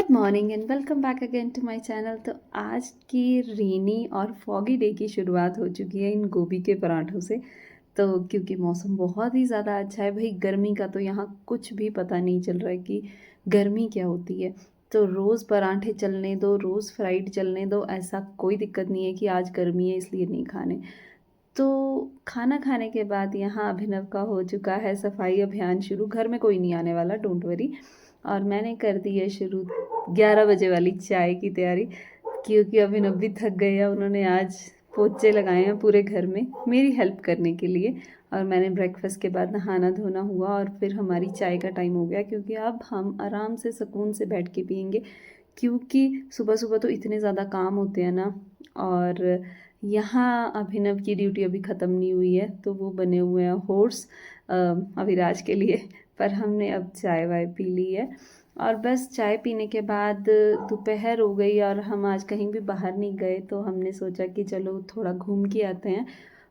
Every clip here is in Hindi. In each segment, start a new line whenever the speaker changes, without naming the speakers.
Good morning and welcome back again to my channel. तो आज की रेनी और फॉगी डे की शुरुआत हो चुकी है इन गोभी के पराठों से। तो क्योंकि मौसम बहुत ही ज़्यादा अच्छा है भाई, गर्मी का तो यहाँ कुछ भी पता नहीं चल रहा है कि गर्मी क्या होती है। तो रोज़ पराठे चलने दो, रोज़ फ्राइड चलने दो, ऐसा कोई दिक्कत नहीं है कि आज गर्मी है इसलिए नहीं खाने। तो खाना खाने के बाद यहाँ अभिनव का हो चुका है सफाई अभियान शुरू। घर में कोई नहीं आने वाला, डोंट वरी। और मैंने कर दी है शुरू 11 बजे वाली चाय की तैयारी, क्योंकि अभिनव भी थक गए हैं। उन्होंने आज पोछे लगाए हैं पूरे घर में मेरी हेल्प करने के लिए। और मैंने ब्रेकफास्ट के बाद नहाना धोना हुआ और फिर हमारी चाय का टाइम हो गया, क्योंकि अब हम आराम से सुकून से बैठ के पियेंगे। क्योंकि सुबह सुबह तो इतने ज़्यादा काम होते हैं ना। और यहाँ अभिनव की ड्यूटी अभी ख़त्म नहीं हुई है, तो वो बने हुए हैं हॉर्स अभिराज के लिए। पर हमने अब चाय वाय पी ली है और बस चाय पीने के बाद दोपहर हो गई और हम आज कहीं भी बाहर नहीं गए। तो हमने सोचा कि चलो थोड़ा घूम के आते हैं।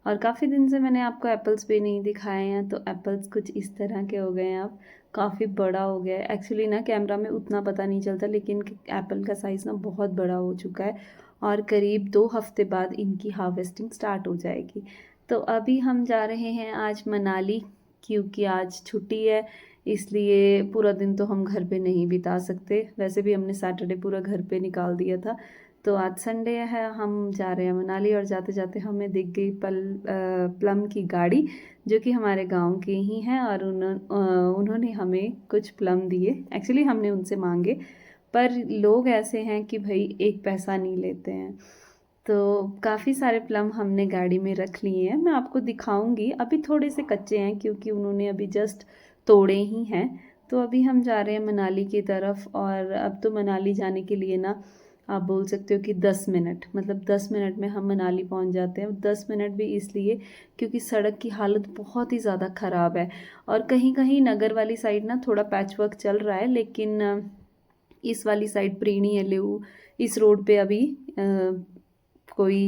और काफ़ी दिन से मैंने आपको एप्पल्स भी नहीं दिखाए हैं, तो एप्पल्स कुछ इस तरह के हो गए हैं। अब काफ़ी बड़ा हो गया है एक्चुअली ना, कैमरा में उतना पता नहीं चलता, लेकिन एप्पल का साइज़ ना बहुत बड़ा हो चुका है और करीब 2 हफ्ते बाद इनकी हार्वेस्टिंग स्टार्ट हो जाएगी। तो अभी हम जा रहे हैं आज मनाली, क्योंकि आज छुट्टी है, इसलिए पूरा दिन तो हम घर पे नहीं बिता सकते। वैसे भी हमने सैटरडे पूरा घर पे निकाल दिया था। तो आज संडे है, हम जा रहे हैं मनाली। और जाते जाते हमें दिख गई प्लम की गाड़ी, जो कि हमारे गांव के ही हैं। और उन्होंने हमें कुछ प्लम दिए। एक्चुअली हमने उनसे मांगे, पर लोग ऐसे हैं कि भाई एक पैसा नहीं लेते हैं। तो काफ़ी सारे प्लम हमने गाड़ी में रख लिए हैं, मैं आपको दिखाऊंगी। अभी थोड़े से कच्चे हैं क्योंकि उन्होंने अभी जस्ट तोड़े ही हैं। तो अभी हम जा रहे हैं मनाली की तरफ। और अब तो मनाली जाने के लिए ना आप बोल सकते हो कि 10 मिनट, मतलब 10 मिनट में हम मनाली पहुंच जाते हैं। 10 मिनट भी इसलिए क्योंकि सड़क की हालत बहुत ही ज़्यादा ख़राब है। और कहीं कहीं नगर वाली साइड ना थोड़ा पैच वर्क चल रहा है, लेकिन इस वाली साइड प्रीणी एलेऊ इस रोड पे अभी कोई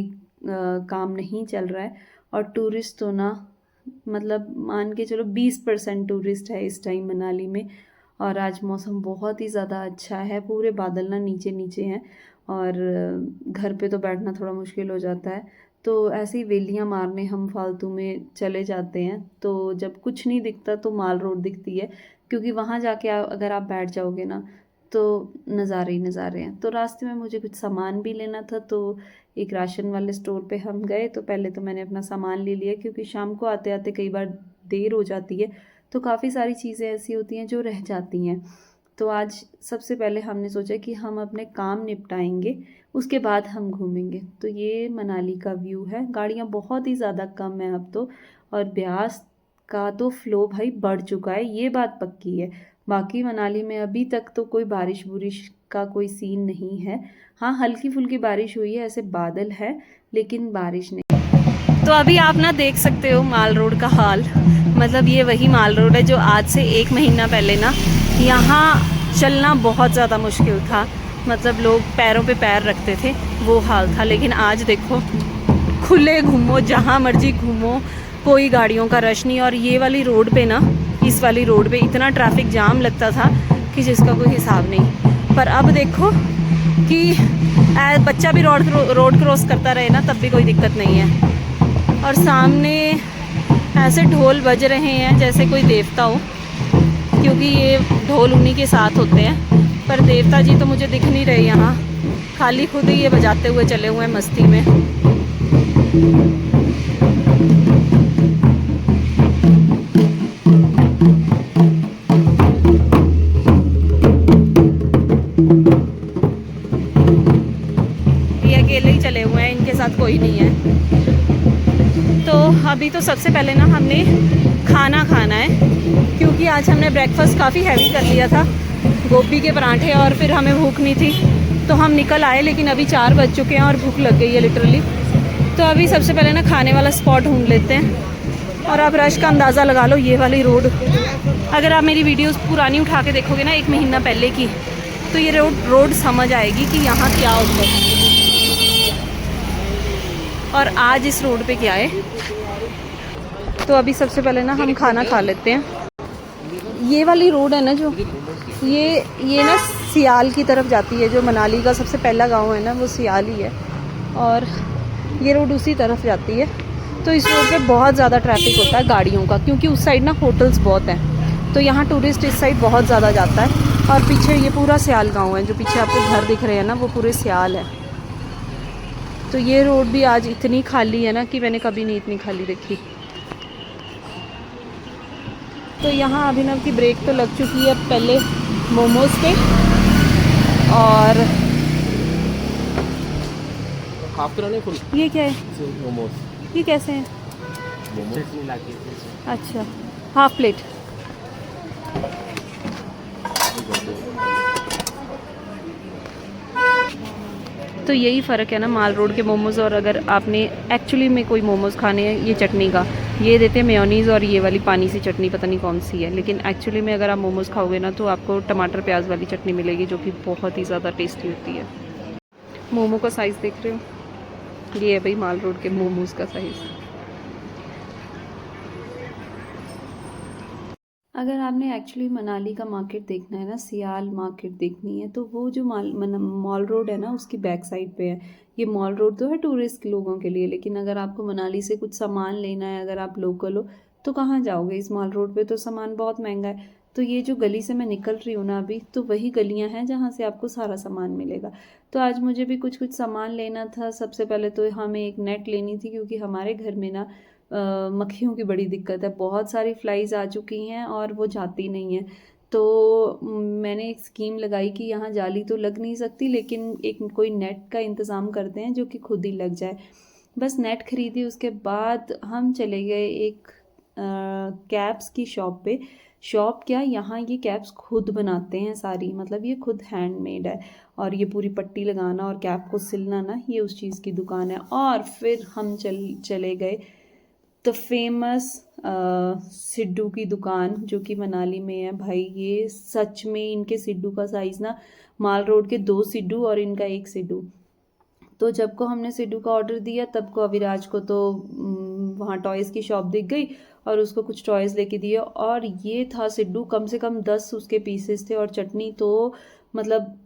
काम नहीं चल रहा है। और टूरिस्ट तो ना, मतलब मान के चलो 20% टूरिस्ट है इस टाइम मनाली में। और आज मौसम बहुत ही ज़्यादा अच्छा है, पूरे बादल ना नीचे नीचे हैं और घर पे तो बैठना थोड़ा मुश्किल हो जाता है। तो ऐसे ही वेलियाँ मारने हम फालतू में चले जाते हैं। तो जब कुछ नहीं दिखता तो माल रोड दिखती है, क्योंकि वहाँ जाके अगर आप बैठ जाओगे ना तो नज़ारे ही नज़ारे हैं। तो रास्ते में मुझे कुछ सामान भी लेना था, तो एक राशन वाले स्टोर पे हम गए। तो पहले तो मैंने अपना सामान ले लिया, क्योंकि शाम को आते आते कई बार देर हो जाती है, तो काफ़ी सारी चीज़ें ऐसी होती हैं जो रह जाती हैं। तो आज सबसे पहले हमने सोचा कि हम अपने काम निपटाएंगे, उसके बाद हम घूमेंगे। तो ये मनाली का व्यू है, गाड़ियाँ बहुत ही ज़्यादा कम है अब तो। और ब्यास का तो फ्लो भाई बढ़ चुका है, ये बात पक्की है। बाकी मनाली में अभी तक तो कोई बारिश बुरिश का कोई सीन नहीं है। हाँ, हल्की फुल्की बारिश हुई है, ऐसे बादल है, लेकिन बारिश नहीं। तो अभी आप ना देख सकते हो माल रोड का हाल। मतलब ये वही माल रोड है जो आज से 1 महीना पहले ना यहाँ चलना बहुत ज़्यादा मुश्किल था। मतलब लोग पैरों पे पैर रखते थे, वो हाल था। लेकिन आज देखो, खुले घूमो, जहाँ मर्जी घूमो, कोई गाड़ियों का रश नहीं। और ये वाली रोड पे ना, इस वाली रोड पे इतना ट्रैफिक जाम लगता था कि जिसका कोई हिसाब नहीं। पर अब देखो कि बच्चा भी रोड क्रॉस करता रहे ना, तब भी कोई दिक्कत नहीं है। और सामने ऐसे ढोल बज रहे हैं जैसे कोई देवता हो, क्योंकि ये ढोल उन्हीं के साथ होते हैं। पर देवता जी तो मुझे दिख नहीं रहे यहाँ, खाली खुद ही ये बजाते हुए चले हुए हैं मस्ती में। ये अकेले ही चले हुए हैं, इनके साथ कोई नहीं है। तो अभी तो सबसे पहले ना हमने खाना खाना है, क्योंकि आज हमने ब्रेकफास्ट काफ़ी हैवी कर लिया था, गोभी के पराठे, और फिर हमें भूख नहीं थी। तो हम निकल आए, लेकिन अभी 4 बज चुके हैं और भूख लग गई है लिटरली। तो अभी सबसे पहले ना खाने वाला स्पॉट ढूंढ लेते हैं। और आप रश का अंदाज़ा लगा लो, ये वाली रोड, अगर आप मेरी वीडियोस पुरानी उठा के देखोगे ना 1 महीना पहले की, तो ये रोड समझ आएगी कि यहाँ क्या होता है और आज इस रोड पे क्या है। तो अभी सबसे पहले ना हम खाना खा लेते हैं। ये वाली रोड है ना जो, ये ना
सियाल की तरफ जाती है। जो मनाली का सबसे पहला गांव है ना वो सियाल ही है, और ये रोड उसी तरफ जाती है। तो इस रोड पे बहुत ज़्यादा ट्रैफिक होता है गाड़ियों का, क्योंकि उस साइड ना होटल्स बहुत हैं, तो यहाँ टूरिस्ट इस साइड बहुत ज़्यादा जाता है। और पीछे ये पूरा सियाल गांव है, जो पीछे आपको घर दिख रहे हैं ना वो पूरे सियाल है। तो ये रोड भी आज इतनी खाली है ना कि मैंने कभी नहीं इतनी खाली देखी। तो यहाँ अभिनव की ब्रेक तो लग चुकी है पहले मोमोज पे, और
हाफ कराने फुल
ये क्या है,
मोमोज
ये कैसे हैं?
चटनी लाके
अच्छा, हाफ प्लेट। तो यही फ़र्क है ना माल रोड के मोमोज़ और अगर आपने एक्चुअली में कोई मोमोज़ खाने हैं ये चटनी का, ये देते हैं मेयोनीज़ और ये वाली पानी सी चटनी पता नहीं कौन सी है, लेकिन एक्चुअली में अगर आप मोमोज़ खाओगे ना तो आपको टमाटर प्याज वाली चटनी मिलेगी, जो कि बहुत ही ज़्यादा टेस्टी होती है। मोमो का साइज़ देख रहे हो, ये है भाई माल रोड के मोमोज़ का साइज़।
अगर आपने एक्चुअली मनाली का मार्केट देखना है ना, सियाल मार्केट देखनी है, तो वो जो मॉल रोड है ना उसकी बैक साइड पे है। ये मॉल रोड तो है टूरिस्ट लोगों के लिए, लेकिन अगर आपको मनाली से कुछ सामान लेना है, अगर आप लोकल हो तो कहाँ जाओगे, इस मॉल रोड पे तो सामान बहुत महंगा है। तो ये जो गली से मैं निकल रही हूँ ना अभी, तो वही गलियाँ हैं जहाँ से आपको सारा सामान मिलेगा। तो आज मुझे भी कुछ कुछ सामान लेना था। सबसे पहले तो हमें एक नेट लेनी थी, क्योंकि हमारे घर में ना मक्खियों की बड़ी दिक्कत है। बहुत सारी फ्लाइज आ चुकी हैं और वो जाती नहीं हैं। तो मैंने एक स्कीम लगाई कि यहाँ जाली तो लग नहीं सकती, लेकिन एक कोई नेट का इंतज़ाम करते हैं जो कि खुद ही लग जाए। बस नेट खरीदी, उसके बाद हम चले गए एक कैप्स की शॉप पे। शॉप क्या, यहाँ ये कैप्स खुद बनाते हैं सारी, मतलब ये खुद हैंडमेड है। और ये पूरी पट्टी लगाना और कैप को सिलना ना, ये उस चीज़ की दुकान है। और फिर हम चले गए द फेमस सिड्डू की दुकान, जो कि मनाली में है। भाई ये सच में इनके सिड्डू का साइज़ ना, माल रोड के 2 सिड्डू और इनका 1 सिड्डू। तो जब को हमने सिड्डू का ऑर्डर दिया तब को अविराज को तो वहाँ टॉयज़ की शॉप दिख गई और उसको कुछ टॉयज़ लेके दिए। और ये था सिड्डू, कम से कम 10 उसके पीसेस थे, और चटनी तो मतलब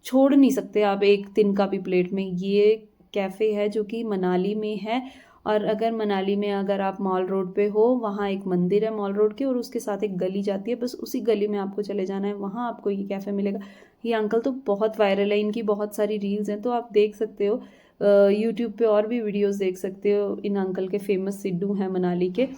छोड़ नहीं सकते आप एक दिन का भी प्लेट में। ये कैफ़े है जो कि मनाली में है, और अगर मनाली में अगर आप मॉल रोड पे हो, वहाँ एक मंदिर है मॉल रोड के और उसके साथ एक गली जाती है, बस उसी गली में आपको चले जाना है, वहाँ आपको ये कैफ़े मिलेगा। ये अंकल तो बहुत वायरल है, इनकी बहुत सारी रील्स हैं, तो आप देख सकते हो यूट्यूब पे और भी वीडियोस देख सकते हो इन अंकल के। फेमस सिड्डू हैं मनाली के।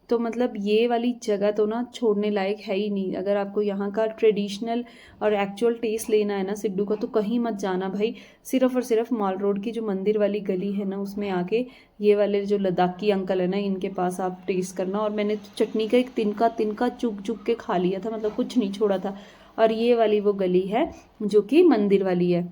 तो मतलब ये वाली जगह तो ना छोड़ने लायक है ही नहीं। अगर आपको यहाँ का ट्रेडिशनल और एक्चुअल टेस्ट लेना है ना सिड्डू का, तो कहीं मत जाना भाई। सिर्फ और सिर्फ मॉल रोड की जो मंदिर वाली गली है ना, उसमें आके ये वाले जो लद्दाखी अंकल है ना, इनके पास आप टेस्ट करना। और मैंने तो चटनी का एक तिनका चुग चुग के खा लिया था, मतलब कुछ नहीं छोड़ा था। और ये वाली वो गली है जो कि मंदिर वाली है।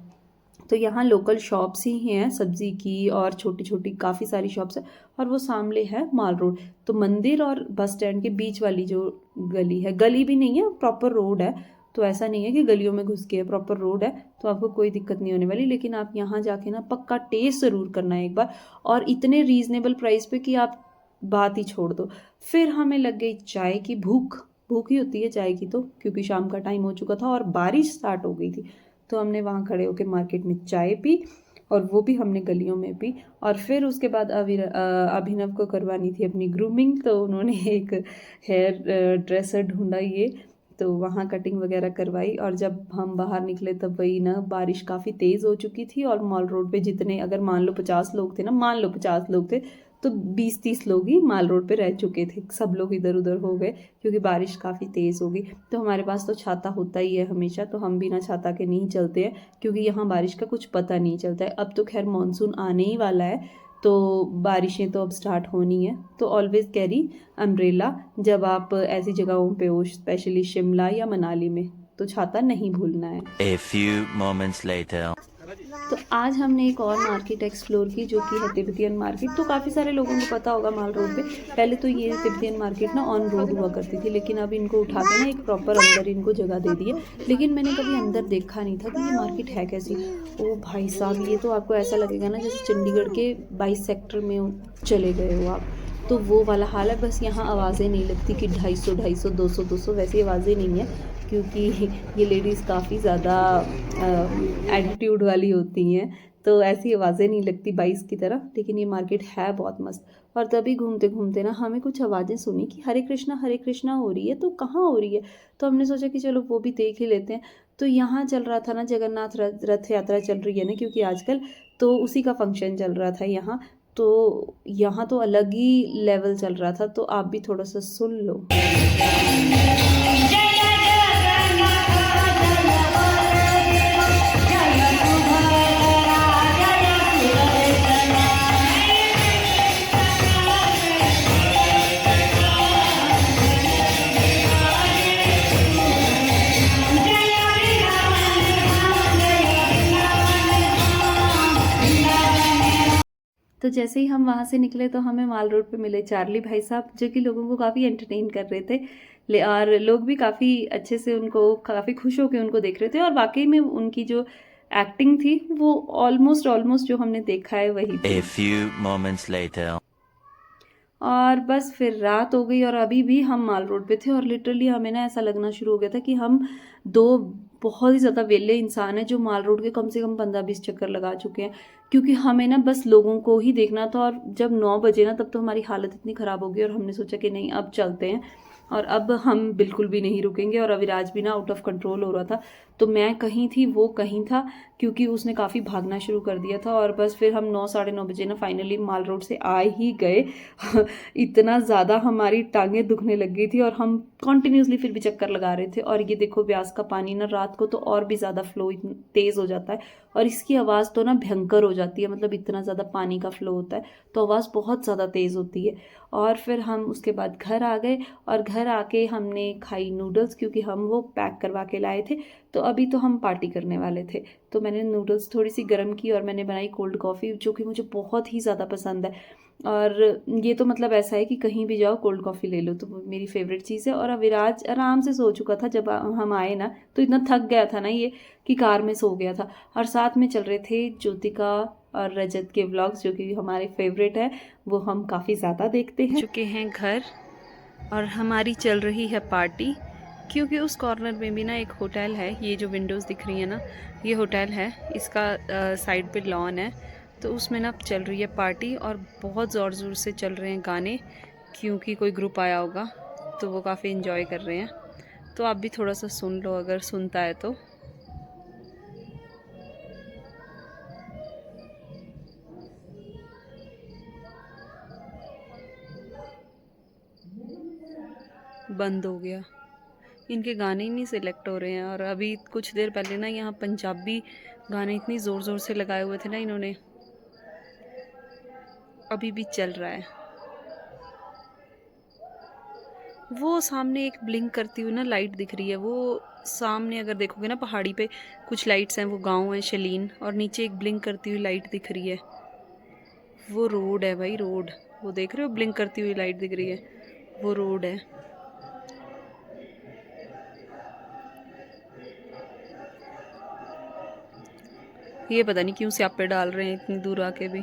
तो यहाँ लोकल शॉप्स ही हैं सब्ज़ी की, और छोटी छोटी काफ़ी सारी शॉप्स है, और वो सामने है माल रोड। तो मंदिर और बस स्टैंड के बीच वाली जो गली है, गली भी नहीं है, प्रॉपर रोड है। तो ऐसा नहीं है कि गलियों में घुस के है, प्रॉपर रोड है, तो आपको कोई दिक्कत नहीं होने वाली। लेकिन आप यहाँ जाके ना पक्का टेस्ट ज़रूर करना है एक बार, और इतने रीज़नेबल प्राइस पे कि आप बात ही छोड़ दो। फिर हमें लग गई चाय की भूख। भूख ही होती है चाय की तो, क्योंकि शाम का टाइम हो चुका था और बारिश स्टार्ट हो गई थी। तो हमने वहाँ खड़े होकर मार्केट में चाय पी, और वो भी हमने गलियों में पी। और फिर उसके बाद अभिनव को करवानी थी अपनी ग्रूमिंग, तो उन्होंने एक हेयर ड्रेसर ढूंढा ये, तो वहाँ कटिंग वगैरह करवाई। और जब हम बाहर निकले तब वही ना, बारिश काफ़ी तेज़ हो चुकी थी, और मॉल रोड पे जितने, अगर मान लो 50 लोग थे ना, मान लो 50 लोग थे, तो 20-30 लोग ही माल रोड पे रह चुके थे। सब लोग इधर उधर हो गए क्योंकि बारिश काफ़ी तेज़ हो गई। तो हमारे पास तो छाता होता ही है हमेशा, तो हम बिना छाता के नहीं चलते हैं, क्योंकि यहाँ बारिश का कुछ पता नहीं चलता है। अब तो खैर मानसून आने ही वाला है, तो बारिशें तो अब स्टार्ट होनी है। तो ऑलवेज़ कैरी अम्ब्रेला जब आप ऐसी जगहों पे हो, स्पेशली शिमला या मनाली में, तो छाता नहीं भूलना है।
A few moments later.
तो आज हमने एक और मार्केट एक्सप्लोर की, जो कि है तिब्बतियन मार्केट। तो काफ़ी सारे लोगों को पता होगा माल रोड पे, पहले तो ये तिब्बतियन मार्केट ना ऑन रोड हुआ करती थी, लेकिन अब इनको उठा के ना एक प्रॉपर अंदर इनको जगह दे दी है। लेकिन मैंने कभी अंदर देखा नहीं था कि ये मार्केट है कैसी। ओ भाई साहब, ये तो आपको ऐसा लगेगा ना जैसे चंडीगढ़ के 22 सेक्टर में चले गए हो आप। तो वो वाला हाल है। बस यहाँ आवाज़ें नहीं लगती कि 250, 250, 200, 200, वैसी आवाज़ें नहीं है। क्योंकि ये लेडीज़ काफ़ी ज़्यादा एटीट्यूड वाली होती हैं, तो ऐसी आवाज़ें नहीं लगती बाइस की तरह। लेकिन ये मार्केट है बहुत मस्त। और तभी घूमते घूमते ना हमें कुछ आवाज़ें सुनी कि हरे कृष्णा हो रही है, तो कहाँ हो रही है? तो हमने सोचा कि चलो वो भी देख ही लेते हैं। तो यहाँ चल रहा था ना जगन्नाथ रथ यात्रा चल रही है ना क्योंकि आजकल, तो उसी का फंक्शन चल रहा था यहाँ। तो यहाँ तो अलग ही लेवल चल रहा था, तो आप भी थोड़ा सा सुन लो। तो जैसे ही हम वहाँ से निकले तो हमें माल रोड पे मिले चार्ली भाई साहब, जो कि लोगों को काफ़ी एंटरटेन कर रहे थे। और लोग भी काफ़ी अच्छे से उनको, काफ़ी खुश होकर उनको देख रहे थे। और वाकई में उनकी जो एक्टिंग थी वो ऑलमोस्ट जो हमने देखा है वही थी।
A few moments later.
और बस फिर रात हो गई और अभी भी हम माल रोड पे थे और लिटरली हमें ना ऐसा लगना शुरू हो गया था कि हम दो बहुत ही ज़्यादा वेले इंसान हैं जो माल रोड के कम से कम 15-20 चक्कर लगा चुके हैं, क्योंकि हमें ना बस लोगों को ही देखना था। और जब 9 बजे ना तब तो हमारी हालत इतनी ख़राब हो गई और हमने सोचा कि नहीं अब चलते हैं और अब हम बिल्कुल भी नहीं रुकेंगे। और अविराज भी ना आउट ऑफ कंट्रोल हो रहा था, तो मैं कहीं थी वो कहीं था, क्योंकि उसने काफ़ी भागना शुरू कर दिया था। और बस फिर हम 9 साढ़े 9 बजे ना फाइनली माल रोड से आ ही गए। इतना ज़्यादा हमारी टांगें दुखने लग गई थी और हम कॉन्टिन्यूसली फिर भी चक्कर लगा रहे थे। और ये देखो ब्यास का पानी ना रात को तो और भी ज़्यादा फ्लो तेज़ हो जाता है और इसकी आवाज़ तो ना भयंकर हो जाती है, मतलब इतना ज़्यादा पानी का फ्लो होता है तो आवाज़ बहुत ज़्यादा तेज़ होती है। और फिर हम उसके बाद घर आ गए और घर आके हमने खाई नूडल्स, क्योंकि हम वो पैक करवा के लाए थे। तो अभी तो हम पार्टी करने वाले थे, तो मैंने नूडल्स थोड़ी सी गर्म की और मैंने बनाई कोल्ड कॉफ़ी, जो कि मुझे बहुत ही ज़्यादा पसंद है। और ये तो मतलब ऐसा है कि कहीं भी जाओ कोल्ड कॉफ़ी ले लो, तो वो मेरी फेवरेट चीज़ है। और अविराज आराम से सो चुका था जब हम आए ना, तो इतना थक गया था ना ये कि कार में सो गया था। और साथ में चल रहे थे ज्योतिका और रजत के व्लॉग्स, जो कि हमारे फेवरेट है, वो हम काफ़ी ज़्यादा देखते हैं।
चुके हैं घर और हमारी चल रही है पार्टी, क्योंकि उस कॉर्नर में भी ना एक होटल है। ये जो विंडोज़ दिख रही है ना, ये होटल है, इसका साइड पे लॉन है, तो उसमें ना चल रही है पार्टी और बहुत ज़ोर ज़ोर से चल रहे हैं गाने, क्योंकि कोई ग्रुप आया होगा तो वो काफ़ी इन्जॉय कर रहे हैं। तो आप भी थोड़ा सा सुन लो अगर सुनता है तो। बंद हो गया, इनके गाने ही नहीं सिलेक्ट हो रहे हैं। और अभी कुछ देर पहले ना यहाँ पंजाबी गाने इतनी ज़ोर ज़ोर से लगाए हुए थे ना इन्होंने, अभी भी चल रहा है। वो सामने एक ब्लिंक करती हुई ना लाइट दिख रही है, वो सामने अगर देखोगे ना पहाड़ी पे कुछ लाइट्स हैं, वो गांव है शलीन, और नीचे एक ब्लिंक करती हुई लाइट दिख रही है, वो रोड है भाई, रोड। वो देख रहे हो ब्लिंक करती हुई लाइट दिख रही है, वो रोड है। ये पता नहीं क्यों स्यापे डाल रहे हैं इतनी दूर आके भी।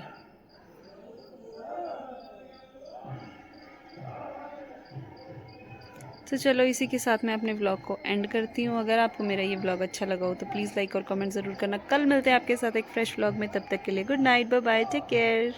तो चलो इसी के साथ मैं अपने व्लॉग को एंड करती हूँ। अगर आपको मेरा ये व्लॉग अच्छा लगा हो तो प्लीज़ लाइक और कमेंट ज़रूर करना। कल मिलते हैं आपके साथ एक फ्रेश व्लॉग में, तब तक के लिए good night, bye bye, take care.